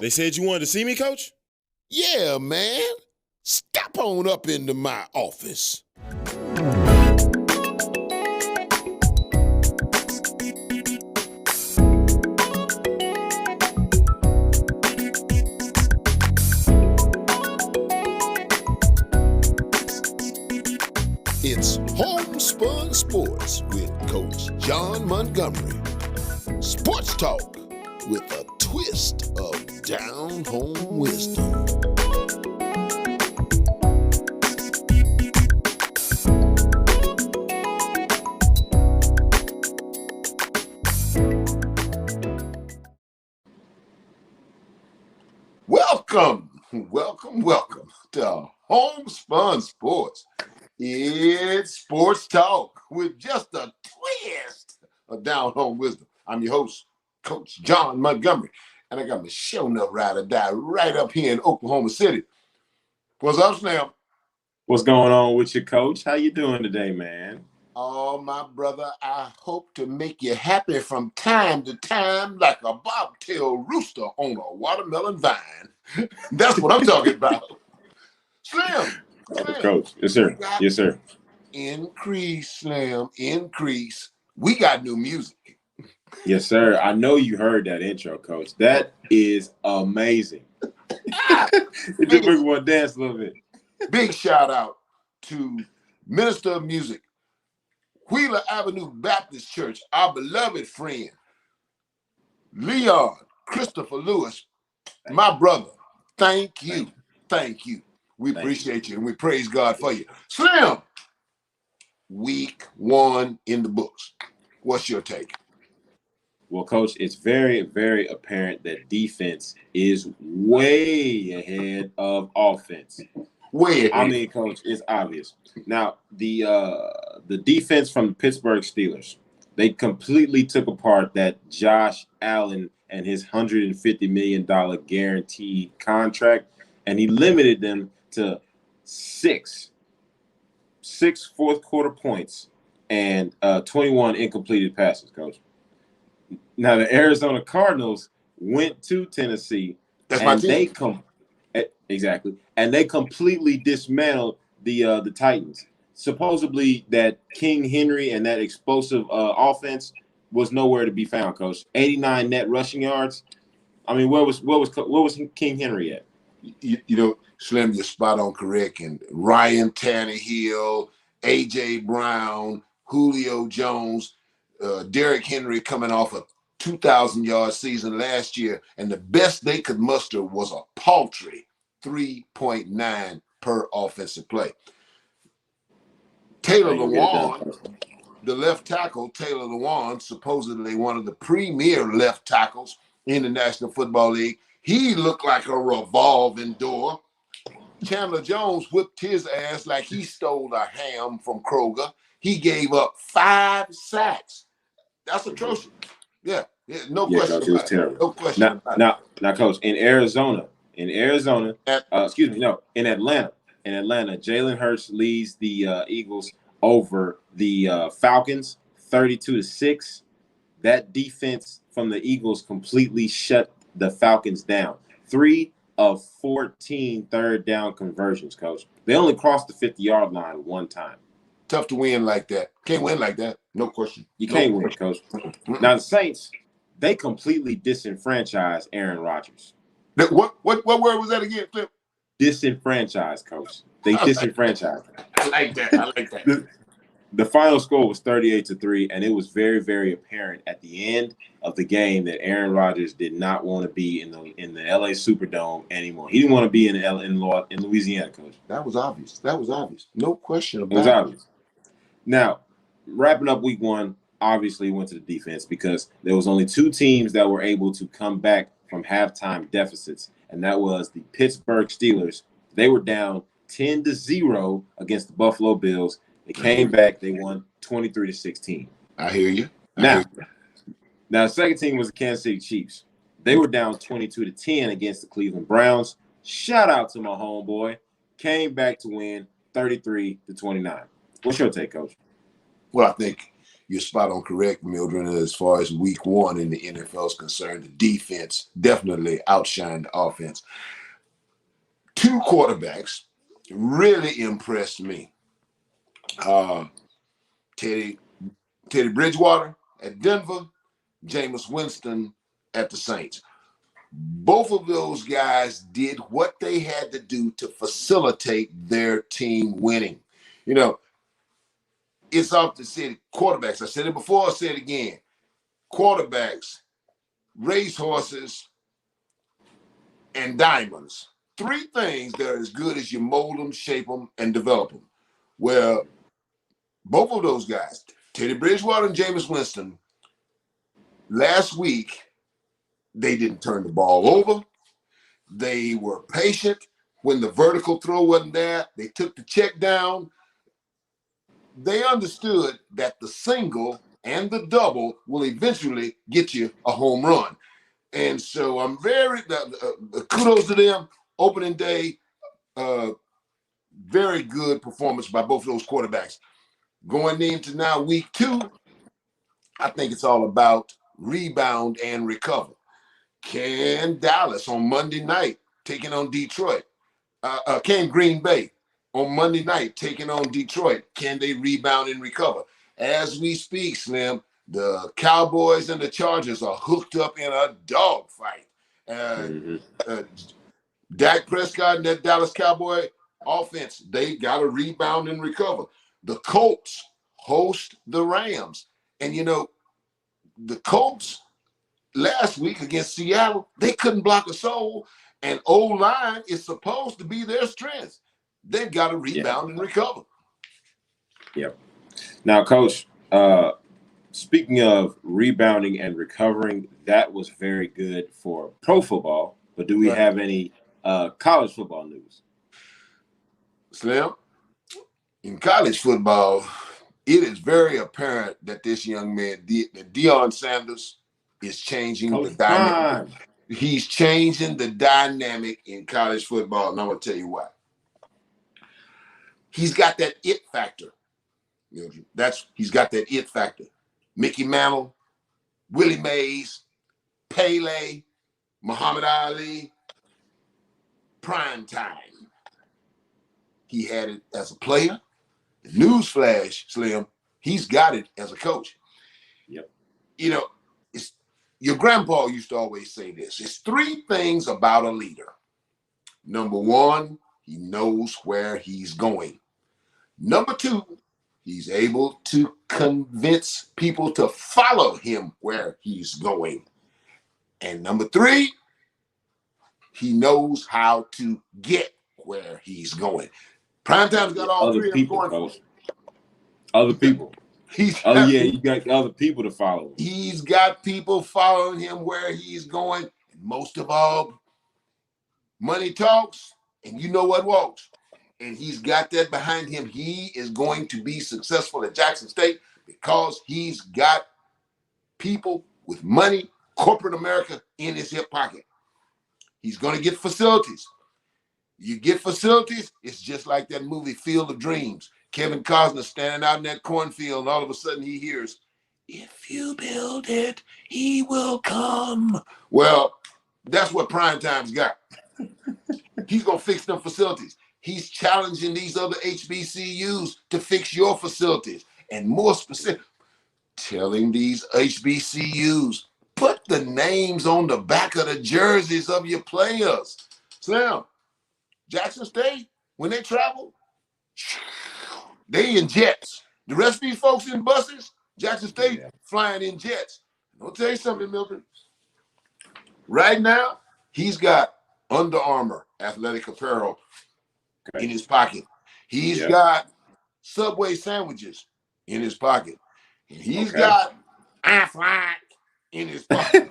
They said you wanted to see me, Coach? Yeah, man. Step on up into my office. It's HomeSpun Sports with Coach John Montgomery. Sports talk with a twist of down-home wisdom. Welcome to HomeSpun Sports. It's sports talk with just a twist of down-home wisdom. I'm your host, Coach John Montgomery, and I got my show enough ride or die right up here in Oklahoma City. What's up, Slam? What's going on with you, Coach? How you doing today, man? Oh, my brother, I hope to make you happy from time to time like a bobtail rooster on a watermelon vine. That's what I'm talking about. Slim. Coach. Yes, sir. Yes, sir. Increase, Slim. Increase. We got new music. Yes, sir. I know you heard that intro, Coach. That is amazing. It just make one dance a little bit. Big shout out to Minister of Music, Wheeler Avenue Baptist Church, our beloved friend, Leon Christopher Lewis, my brother. Thank you. Thank you. We appreciate you and we praise God for you. Slim, week 1 in the books. What's your take? Well, Coach, it's very, very apparent that defense is way ahead of offense. Way ahead. I mean, Coach, it's obvious. Now, the defense from the Pittsburgh Steelers, they completely took apart that Josh Allen and his $150 million guaranteed contract, and he limited them to six fourth quarter points and 21 incompleted passes, Coach. Now, the Arizona Cardinals went to Tennessee, and they completely dismantled the Titans. Supposedly, that King Henry and that explosive offense was nowhere to be found, Coach. 89 net rushing yards. I mean, where was King Henry at? You know, Slim, you're spot on correct. And Ryan Tannehill, A.J. Brown, Julio Jones, Derrick Henry coming off a 2,000-yard season last year, and the best they could muster was a paltry 3.9 per offensive play. Taylor Lewan, the left tackle, Taylor Lewan, supposedly one of the premier left tackles in the National Football League, he looked like a revolving door. Chandler Jones whipped his ass like he stole a ham from Kroger. He gave up 5 sacks. That's atrocious. Yeah, no question Coach, it was terrible. No question about it. Now, Coach, in Atlanta, Jalen Hurts leads the Eagles over the Falcons 32-6. That defense from the Eagles completely shut the Falcons down. 3 of 14 third down conversions, Coach. They only crossed the 50-yard line one time. Tough to win like that. Can't win like that. No question. You can't win, Coach. Now, the Saints, they completely disenfranchised Aaron Rodgers. What word was that again, Flip? Disenfranchised, Coach. They disenfranchised. I like that. The final score was 38-3, and it was very, very apparent at the end of the game that Aaron Rodgers did not want to be in the LA Superdome anymore. He didn't want to be in Louisiana, Coach. That was obvious. No question about it. It was obvious. Now, wrapping up week 1, obviously went to the defense because there was only 2 teams that were able to come back from halftime deficits, and that was the Pittsburgh Steelers. They were down 10-0 against the Buffalo Bills. They came back. They won 23-16. I hear you. Now, the second team was the Kansas City Chiefs. They were down 22-10 against the Cleveland Browns. Shout out to my homeboy. Came back to win 33-29. What's your take, Coach? Well, I think you're spot on correct, Mildred, as far as week one in the NFL is concerned. The defense definitely outshined the offense. Two quarterbacks really impressed me. Teddy Bridgewater at Denver, Jameis Winston at the Saints. Both of those guys did what they had to do to facilitate their team winning. You know, it's often said quarterbacks. I said it before, I'll say it again. Quarterbacks, racehorses, and diamonds. Three things that are as good as you mold them, shape them, and develop them. Well, both of those guys, Teddy Bridgewater and Jameis Winston, last week, they didn't turn the ball over. They were patient. When the vertical throw wasn't there, they took the check down. They understood that the single and the double will eventually get you a home run. And so I'm very kudos to them. Opening day, very good performance by both of those quarterbacks. Going into now week two, I think it's all about rebound and recover. Can Dallas on Monday night taking on Detroit? Can Green Bay on Monday night taking on Detroit? Can they rebound and recover? As we speak, Slim, the Cowboys and the Chargers are hooked up in a dogfight. Dak Prescott and that Dallas Cowboy offense, they got to rebound and recover. The Colts host the Rams. And, you know, the Colts last week against Seattle, they couldn't block a soul. And O-line is supposed to be their strength. They've got to rebound and recover. Yep. Now, Coach, speaking of rebounding and recovering, that was very good for pro football. But do we have any college football news? Slim, in college football, it is very apparent that this young man, that Deion Sanders, is changing the dynamic. He's changing the dynamic in college football, and I'm going to tell you why. He's got that it factor. He's got that it factor. Mickey Mantle, Willie Mays, Pele, Muhammad Ali, prime time. He had it as a player. Newsflash, Slim, he's got it as a coach. Yep. You know, your grandpa used to always say this. It's three things about a leader. Number one, he knows where he's going. Number two, he's able to convince people to follow him where he's going. And number three, he knows how to get where he's going. Primetime's got all three of them going for him. Other people. You got other people to follow him. He's got people following him where he's going. And most of all, money talks, and you know what walks. And he's got that behind him. He is going to be successful at Jackson State because he's got people with money, corporate America, in his hip pocket. He's going to get facilities. You get facilities, it's just like that movie Field of Dreams. Kevin Costner standing out in that cornfield, and all of a sudden he hears, "If you build it, he will come." Well, that's what Primetime's got. He's going to fix them facilities. He's challenging these other HBCUs to fix your facilities. And more specific, telling these HBCUs, put the names on the back of the jerseys of your players. So now, Jackson State, when they travel, they in jets. The rest of these folks in buses, Jackson State flying in jets. I'll tell you something, Milton. Right now, he's got Under Armour athletic apparel in his pocket. He's got Subway sandwiches in his pocket. And he's got Aflac in his pocket.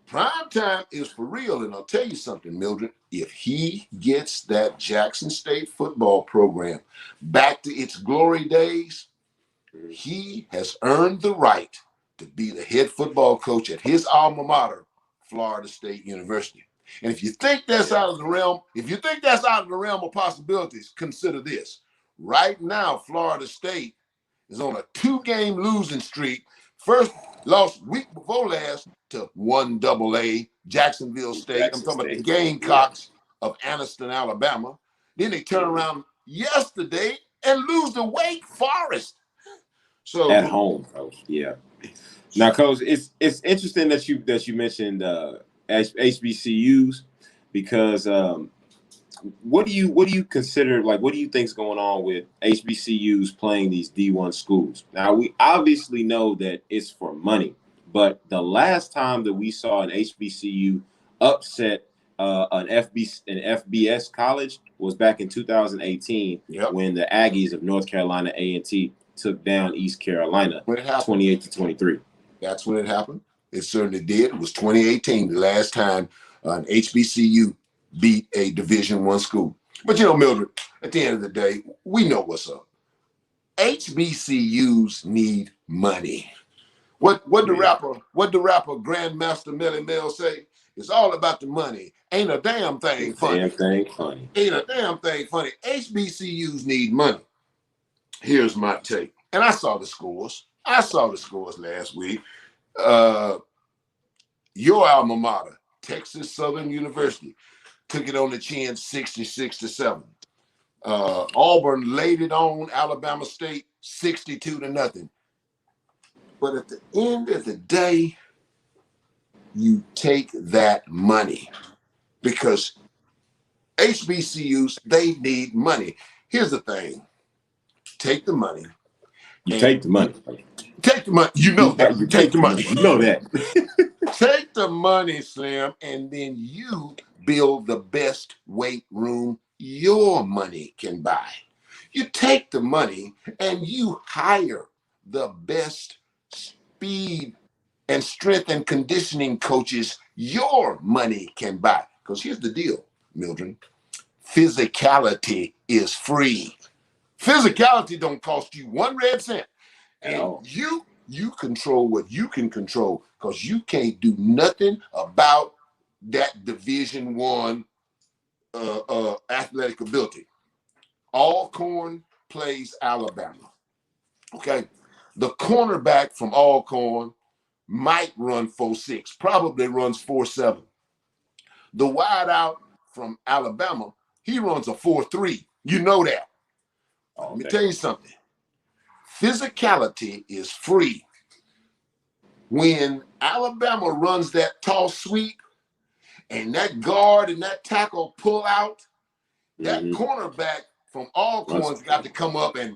Prime time is for real, and I'll tell you something, Mildred. If he gets that Jackson State football program back to its glory days, he has earned the right to be the head football coach at his alma mater, Florida State University. And if you think that's out of the realm, of possibilities, consider this. Right now, Florida State is on a 2-game losing streak. First lost week before last to 1AA, Jacksonville State. I'm talking about the Gamecocks of Anniston, Alabama. Then they turn around yesterday and lose to Wake Forest. So at home, Coach. Yeah. Now, Coach, it's interesting that you mentioned HBCUs because what do you consider, like, what do you think's going on with HBCUs playing these D1 schools? Now, we obviously know that it's for money, but the last time that we saw an HBCU upset an FBS college was back in 2018 when the Aggies of North Carolina A&T took down East Carolina 28-23. That's when it happened. It certainly did. It was 2018, the last time an HBCU beat a Division I school. But Mildred, at the end of the day, we know what's up. HBCUs need money. What the rapper Grandmaster Melly Mel say? It's all about the money. Ain't a damn thing funny. Ain't a damn thing funny. HBCUs need money. Here's my take. And I saw the scores. Last week. Your alma mater, Texas Southern University, took it on the chin 66-7. Auburn laid it on Alabama State 62-0. But at the end of the day, you take that money because HBCUs, they need money. Here's the thing. Take the money. Take the money. Take the money. You know that. You take the money. You know that. Take the money, Slim, and then you build the best weight room your money can buy. You take the money and you hire the best speed and strength and conditioning coaches your money can buy. Because here's the deal, Mildred. Physicality is free. Physicality don't cost you 1 red cent. And you control what you can control because you can't do nothing about that Division I athletic ability. Alcorn plays Alabama. Okay. The cornerback from Alcorn might run 4.6, probably runs 4.7. The wideout from Alabama, he runs a 4.3. You know that. Let me tell you something. Physicality is free. When Alabama runs that toss sweep and that guard and that tackle pull out, that cornerback from Alcorn's got to come up and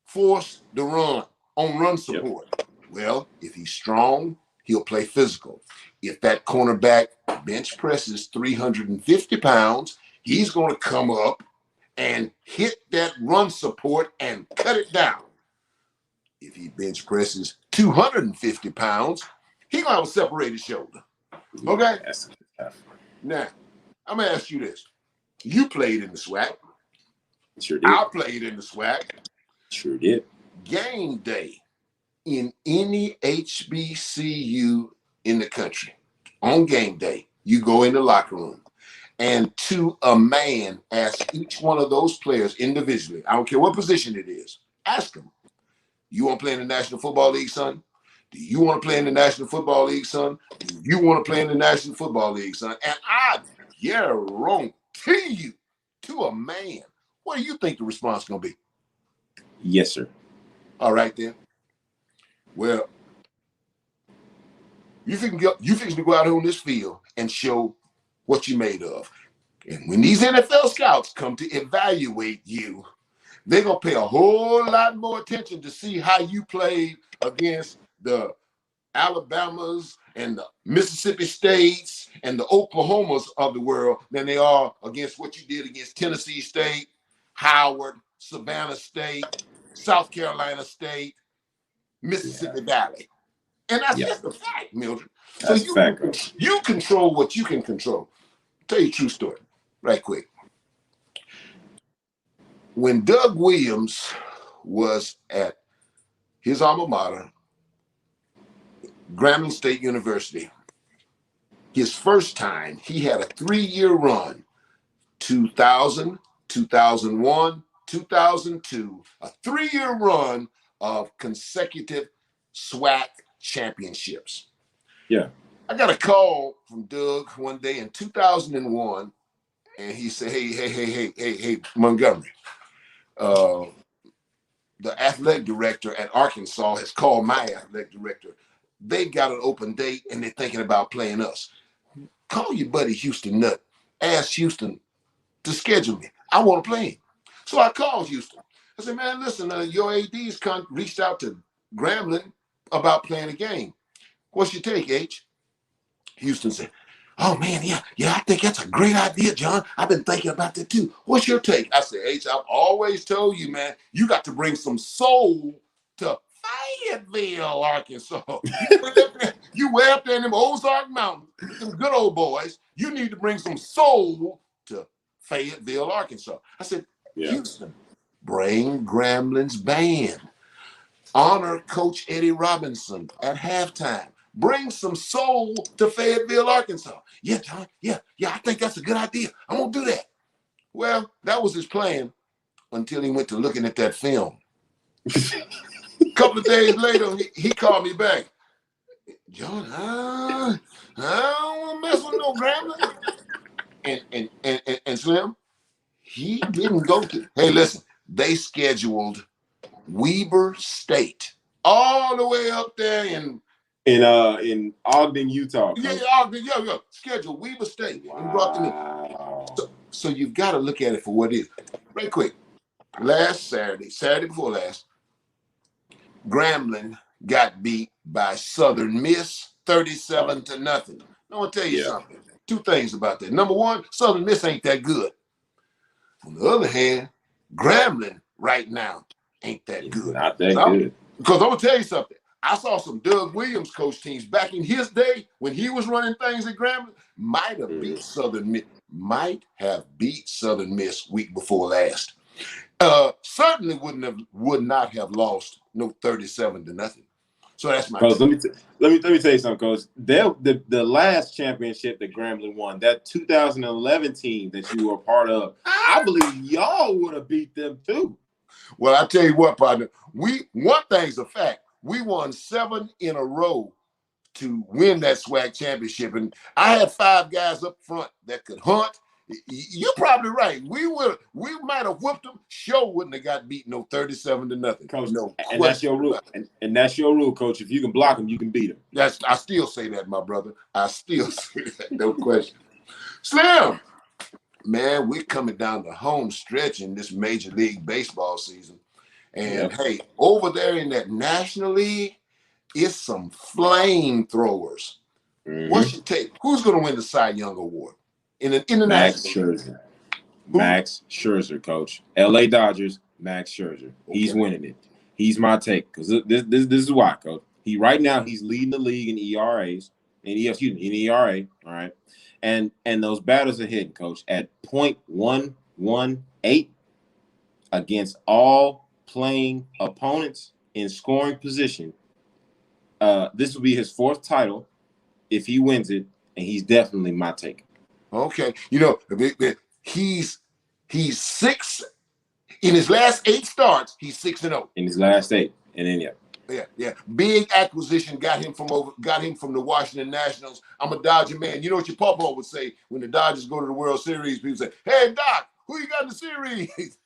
force the run on run support. Yep. Well, if he's strong, he'll play physical. If that cornerback bench presses 350 pounds, he's going to come up and hit that run support and cut it down. If he bench presses 250 pounds, he's going to have a separated shoulder. Okay? Now, I'm going to ask you this. You played in the SWAC. Sure did. I played in the SWAC. Sure did. Game day in any HBCU in the country, on game day, you go in the locker room and to a man, ask each one of those players individually, I don't care what position it is, ask them, you want to play in the National Football League, son? Do you want to play in the National Football League, son? Do you want to play in the National Football League, son? And I guarantee you, to a man, what do you think the response is going to be? Yes, sir. All right, then. Well, you fix to go out here on this field and show what you're made of. And when these NFL scouts come to evaluate you, they're going to pay a whole lot more attention to see how you played against the Alabamas and the Mississippi States and the Oklahomas of the world than they are against what you did against Tennessee State, Howard, Savannah State, South Carolina State, Mississippi Valley. And that's just a fact, Mildred. So you control what you can control. I'll tell you a true story, right quick. When Doug Williams was at his alma mater, Grambling State University, his first time, he had a 3-year run, 2000, 2001, 2002, a 3-year run of consecutive SWAC championships. Yeah. I got a call from Doug one day in 2001, and he said, hey, Montgomery, the athletic director at Arkansas has called my athletic director. They got an open date, and they're thinking about playing us. Call your buddy Houston Nutt. Ask Houston to schedule me. I want to play him. So I called Houston. I said, man, listen, your AD's reached out to Grambling about playing a game. What's your take, H? Houston said, oh, man, yeah, I think that's a great idea, John. I've been thinking about that, too. What's your take? I said, H, I've always told you, man, you got to bring some soul to Fayetteville, Arkansas. You way up there in them Ozark Mountains, them good old boys. You need to bring some soul to Fayetteville, Arkansas. I said, Houston, bring Grambling's band. Honor Coach Eddie Robinson at halftime. Bring some soul to Fayetteville, Arkansas. Yeah, John, yeah, I think that's a good idea. I'm going to do that. Well, that was his plan until he went to looking at that film. A couple of days later, he called me back. John, I don't want to mess with no Grambling. And Slim, he didn't go to. Hey, listen, they scheduled Weber State all the way up there in Ogden, Utah. Yeah, Ogden, yeah. Scheduled Weber State and brought them in. So you've got to look at it for what it is. Right quick. Last Saturday before last, Grambling got beat by Southern Miss 37-0. I want to tell you something. Two things about that. Number one, Southern Miss ain't that good. On the other hand, Grambling right now ain't that good. Not that good. Because I'm going to tell you something. I saw some Doug Williams coach teams back in his day when he was running things at Grambling, might have beat Southern Miss week before last. Certainly would not have lost no 37-0. So that's my Coach, let me tell you something, Coach. The last championship that Grambling won, that 2011 team that you were a part of, I believe y'all would have beat them too. Well, I tell you what, partner. One thing's a fact. We won 7 in a row to win that SWAC championship, and I had 5 guys up front that could hunt. You're probably right. We might have whooped them. Sure wouldn't have got beat no 37-0. Coach, no, and that's your rule. And that's your rule, Coach. If you can block them, you can beat them. I still say that, my brother. I still say that. No question. Slim, man, we're coming down the home stretch in this Major League Baseball season. And hey, over there in that National League, it's some flamethrowers. What's your take? Who's going to win the Cy Young Award in the international? Max Scherzer, Coach. L.A. Dodgers, Max Scherzer. Okay. He's winning it. He's my take because this is why, Coach. Right now he's leading the league in ERAs in ERA. All right, and those batters are hitting, Coach, at .118 against all playing opponents in scoring position. This will be his 4th title if he wins it, and he's definitely my take. Okay, he's 6 in his last 8 starts. He's 6-0 in his last 8, and then yeah. Big acquisition got him from the Washington Nationals. I'm a Dodger man. You know what your papa would say when the Dodgers go to the World Series? People say, "Hey Doc, who you got in the series?"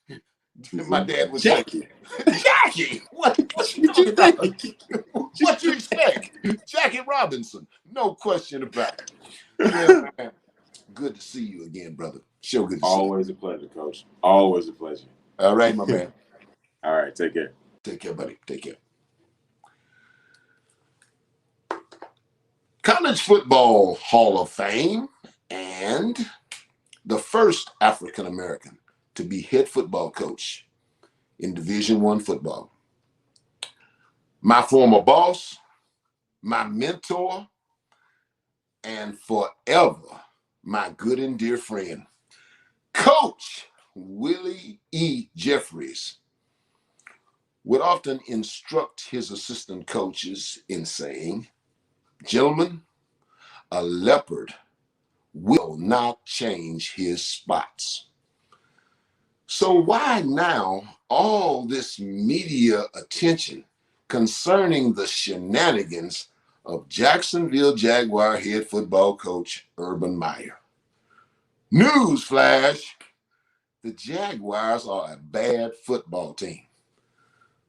My dad would say, Jackie, what you talking about? What you expect? Jackie Robinson. No question about it. Yeah, man. Good to see you again, brother. Sure good to see you. Always a pleasure, Coach. Always a pleasure. All right, my man. All right, take care. Take care, buddy. Take care. College Football Hall of Fame and the first African American to be head football coach in Division I football. My former boss, my mentor, and forever my good and dear friend, Coach Willie E. Jeffries, would often instruct his assistant coaches in saying, "Gentlemen, a leopard will not change his spots." So why now all this media attention concerning the shenanigans of Jacksonville Jaguar head football coach Urban Meyer? Newsflash, the Jaguars are a bad football team.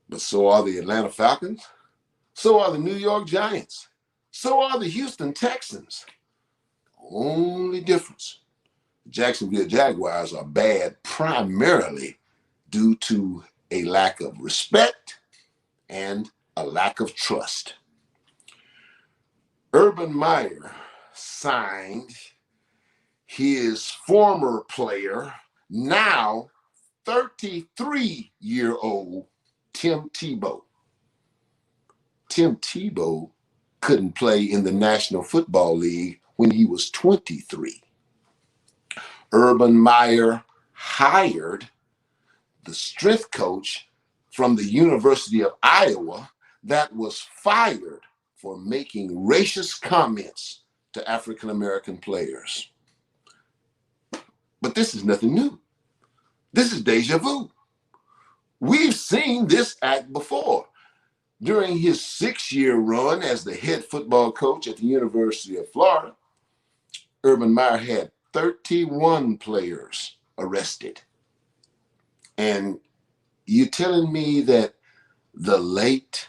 But so are the Atlanta Falcons. So are the New York Giants. So are the Houston Texans. Only difference, the Jacksonville Jaguars are bad primarily due to a lack of respect and a lack of trust. Urban Meyer signed his former player, now 33-year-old Tim Tebow. Tim Tebow couldn't play in the National Football League when he was 23. Urban Meyer hired the strength coach from the University of Iowa that was fired for making racist comments to African-American players. But this is nothing new. This is deja vu. We've seen this act before. During his 6-year run as the head football coach at the University of Florida, Urban Meyer had 31 players arrested. And you're telling me that the late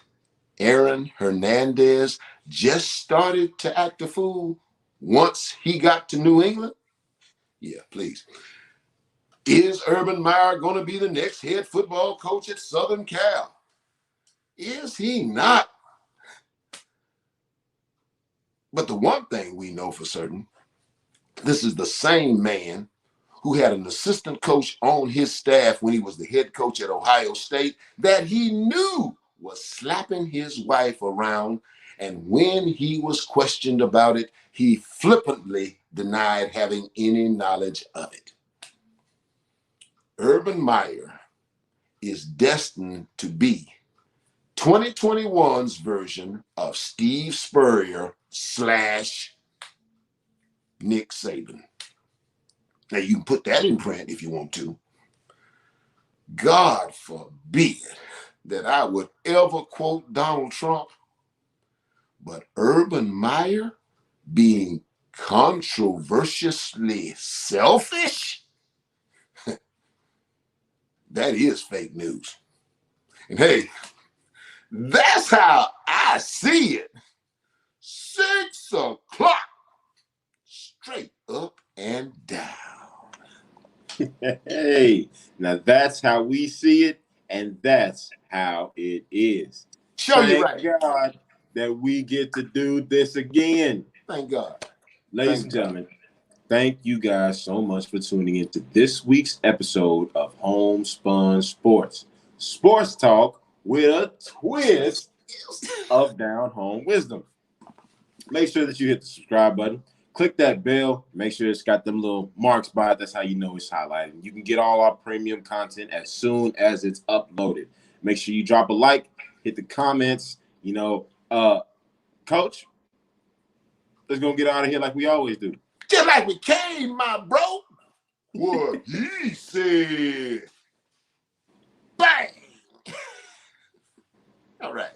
Aaron Hernandez just started to act a fool once he got to New England? Yeah, please. Is Urban Meyer going to be the next head football coach at Southern Cal? Is he not? But the one thing we know for certain, this is the same man who had an assistant coach on his staff when he was the head coach at Ohio State that he knew was slapping his wife around. And when he was questioned about it, he flippantly denied having any knowledge of it. Urban Meyer is destined to be 2021's version of Steve Spurrier / Nick Saban. Now, you can put that in print if you want to. God forbid that I would ever quote Donald Trump, but Urban Meyer being controversially selfish, that is fake news. And hey, that's how I see it. 6 o'clock, straight up and down. Hey, now that's how we see it, and that's how it is. Show you Thank right. God that we get to do this again. Thank God. Ladies and gentlemen, thank you guys so much for tuning into this week's episode of HomeSpun Sports. Sports talk with a twist of down home wisdom. Make sure that you hit the subscribe button. Click that bell. Make sure it's got them little marks by it. That's how you know it's highlighted. You can get all our premium content as soon as it's uploaded. Make sure you drop a like, hit the comments. Coach, let's go get out of here like we always do. Just like we came, my bro. What he said. Bang. All right.